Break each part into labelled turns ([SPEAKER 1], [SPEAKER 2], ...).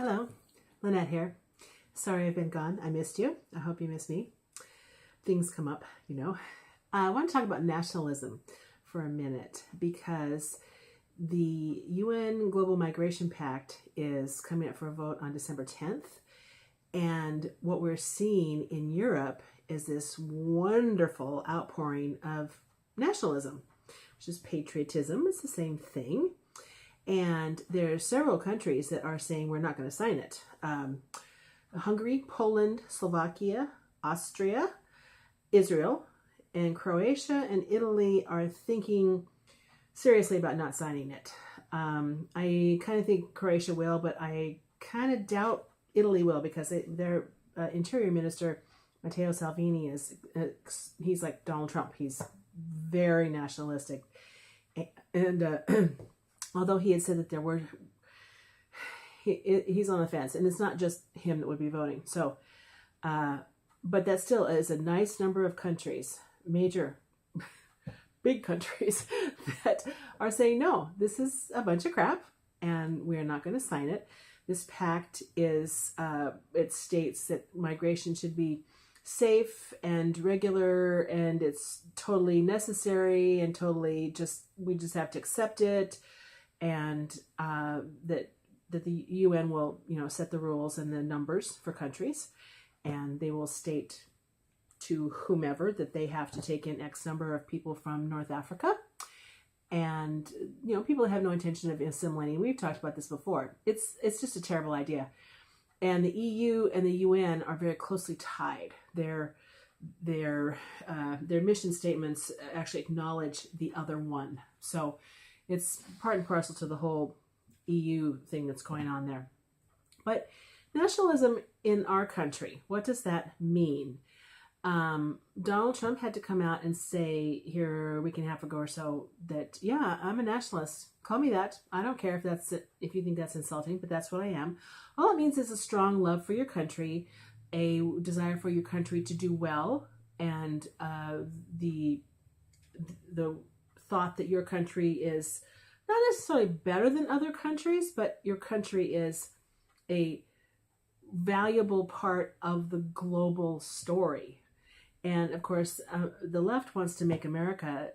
[SPEAKER 1] Hello, Lynette here. Sorry I've been gone. I missed you. I hope you missed me. Things come up, you know. I want to talk about nationalism for a minute because the UN Global Migration Pact is coming up for a vote on December 10th. And what we're seeing in Europe is this wonderful outpouring of nationalism, which is patriotism. It's the same thing. And there are several countries that are saying we're not going to sign it. Hungary, Poland, Slovakia, Austria, Israel, and Croatia and Italy are thinking seriously about not signing it. I kind of think Croatia will, but I kind of doubt Italy will because their interior minister, Matteo Salvini, he's like Donald Trump. He's very nationalistic. And although he had said that he's on the fence, and it's not just him that would be voting. So, but that still is a nice number of countries, major, big countries, that are saying, no, this is a bunch of crap, and we're not going to sign it. This pact is, it states that migration should be safe and regular, and it's totally necessary, and we just have to accept it. And that the UN will, set the rules and the numbers for countries, and they will state to whomever that they have to take in X number of people from North Africa. And, people have no intention of assimilating. We've talked about this before. It's just a terrible idea. And the EU and the UN are very closely tied. Their mission statements actually acknowledge the other one. So it's part and parcel to the whole EU thing that's going on there. But nationalism in our country, what does that mean? Donald Trump had to come out and say here a week and a half ago or so that, yeah, I'm a nationalist. Call me that. I don't care if you think that's insulting, but that's what I am. All it means is a strong love for your country, a desire for your country to do well, and the thought that your country is not necessarily better than other countries, but your country is a valuable part of the global story. And of course, the left wants to make America,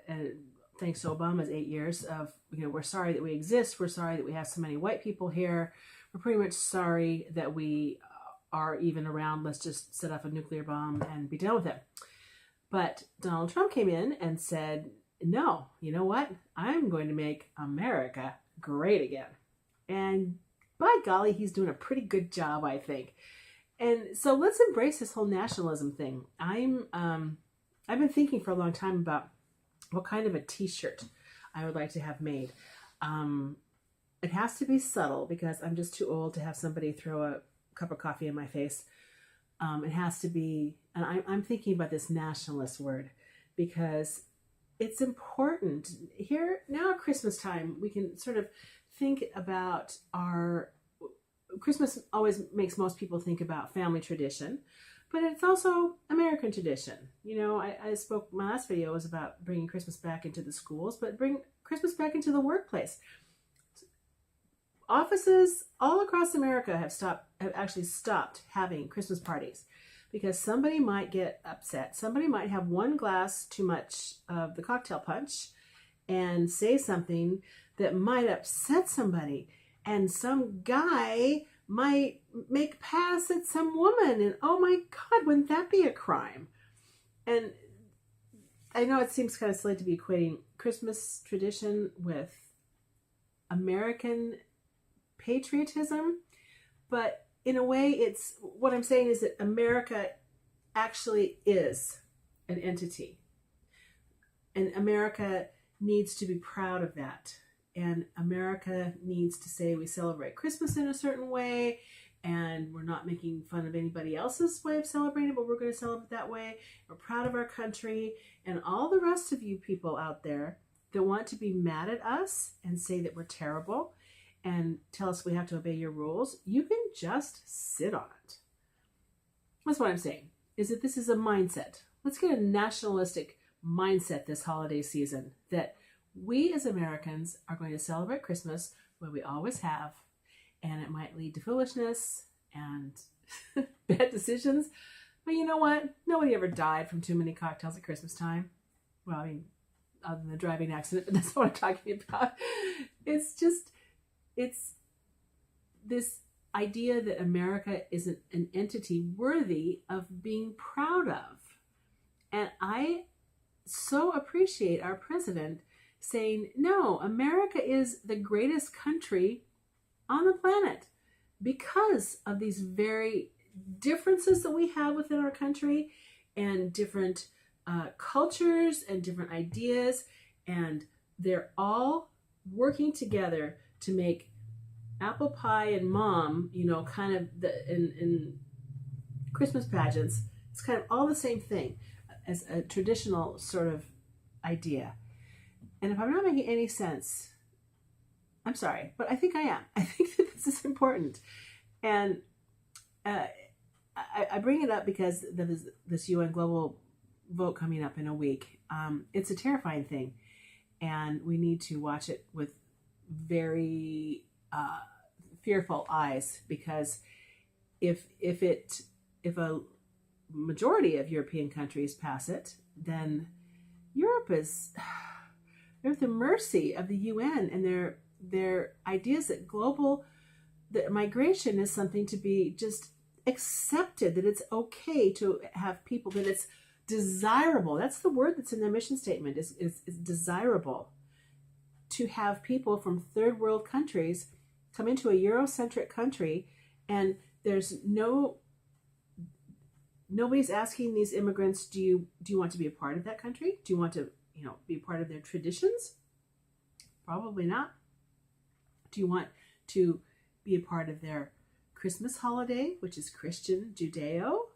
[SPEAKER 1] thanks to Obama's 8 years of, we're sorry that we exist. We're sorry that we have so many white people here. We're pretty much sorry that we are even around. Let's just set off a nuclear bomb and be done with it. But Donald Trump came in and said, no, you know what? I'm going to make America great again. And by golly, he's doing a pretty good job, I think. And so let's embrace this whole nationalism thing. I've been thinking for a long time about what kind of a t-shirt I would like to have made. It has to be subtle because I'm just too old to have somebody throw a cup of coffee in my face. It has to be, and I'm thinking about this nationalist word because it's important. Here, now at Christmas time, we can sort of think about Christmas always makes most people think about family tradition, but it's also American tradition. I spoke, my last video was about bringing Christmas back into the schools, but bring Christmas back into the workplace. Offices all across America have actually stopped having Christmas parties because somebody might get upset. Somebody might have one glass too much of the cocktail punch and say something that might upset somebody. And some guy might make pass at some woman. And oh my God, wouldn't that be a crime? And I know it seems kind of silly to be equating Christmas tradition with American patriotism, but in a way, what I'm saying is that America actually is an entity, and America needs to be proud of that. And America needs to say we celebrate Christmas in a certain way, and we're not making fun of anybody else's way of celebrating, but we're going to celebrate that way. We're proud of our country, and all the rest of you people out there that want to be mad at us and say that we're terrible and tell us we have to obey your rules, you can just sit on it. That's what I'm saying, is that this is a mindset. Let's get a nationalistic mindset this holiday season, that we as Americans are going to celebrate Christmas where we always have, and it might lead to foolishness and bad decisions. But you know what? Nobody ever died from too many cocktails at Christmas time. Well, I mean, other than the driving accident, but that's what I'm talking about. It's this idea that America is an entity worthy of being proud of. And I so appreciate our president saying, no, America is the greatest country on the planet because of these very differences that we have within our country and different cultures and different ideas. And they're all working together to make apple pie and mom, kind of in Christmas pageants, it's kind of all the same thing as a traditional sort of idea. And if I'm not making any sense, I'm sorry, but I think I am. I think that this is important. And I bring it up because there's this UN global vote coming up in a week. It's a terrifying thing. And we need to watch it with very fearful eyes, because if a majority of European countries pass it, then Europe they're at the mercy of the UN and their ideas that that migration is something to be just accepted, that it's okay to have people, that it's desirable. That's the word that's in their mission statement, is desirable to have people from third world countries come into a Eurocentric country, and there's nobody's asking these immigrants, do you want to be a part of that country? Do you want to, be a part of their traditions? Probably not. Do you want to be a part of their Christmas holiday, which is Christian Judeo?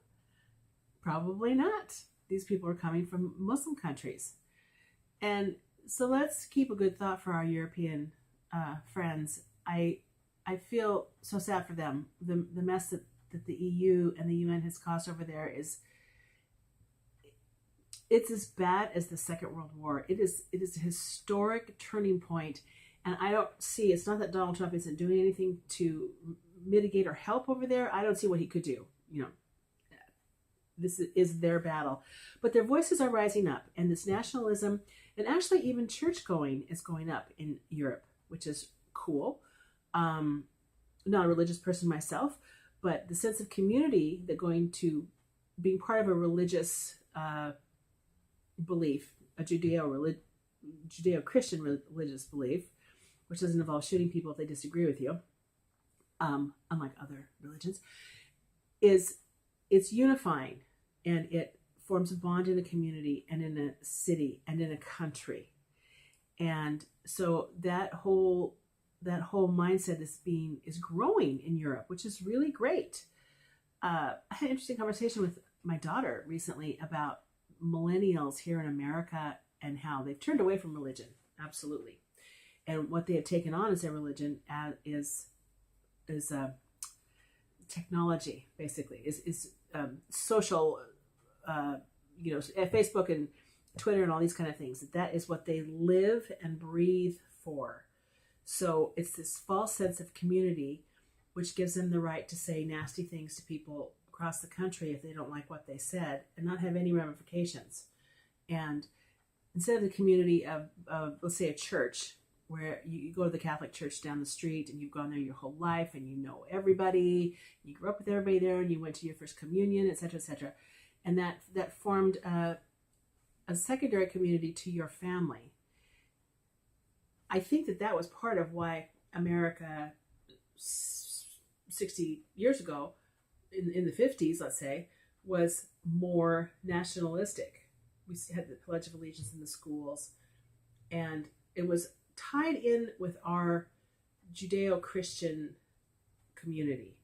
[SPEAKER 1] Probably not. These people are coming from Muslim countries. And so let's keep a good thought for our European friends. I feel so sad for them. The mess that the EU and the UN has caused over there it's as bad as the Second World War. It is a historic turning point. And I don't see, it's not that Donald Trump isn't doing anything to mitigate or help over there. I don't see what he could do. This is their battle. But their voices are rising up, and this nationalism, and actually even church going is going up in Europe, which is cool. Not a religious person myself, but the sense of community that being part of a religious belief, a Judeo-Christian religious belief, which doesn't involve shooting people if they disagree with you, unlike other religions, it's unifying, and it forms a bond in a community and in a city and in a country. And so that whole mindset is growing in Europe, which is really great. I had an interesting conversation with my daughter recently about millennials here in America and how they've turned away from religion, absolutely, and what they have taken on as their religion is technology, basically, is social, Facebook and Twitter and all these kind of things. That is what they live and breathe for. So it's this false sense of community, which gives them the right to say nasty things to people across the country if they don't like what they said, and not have any ramifications. And instead of the community of let's say, a church, where you go to the Catholic church down the street and you've gone there your whole life and you know everybody, you grew up with everybody there, and you went to your first communion, etc., and that formed a secondary community to your family. I think that was part of why America 60 years ago, in the 50s, let's say, was more nationalistic. We had the Pledge of Allegiance in the schools, and it was tied in with our Judeo-Christian community.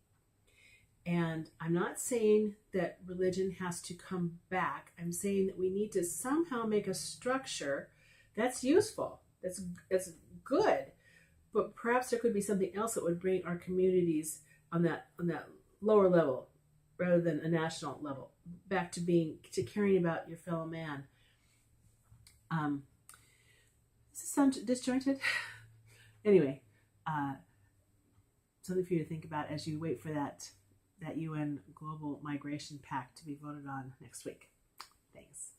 [SPEAKER 1] And I'm not saying that religion has to come back. I'm saying that we need to somehow make a structure that's useful, that's good, but perhaps there could be something else that would bring our communities on that lower level, rather than a national level, back to caring about your fellow man. Does this sound disjointed? Anyway, something for you to think about as you wait for that UN Global Migration Pact to be voted on next week. Thanks.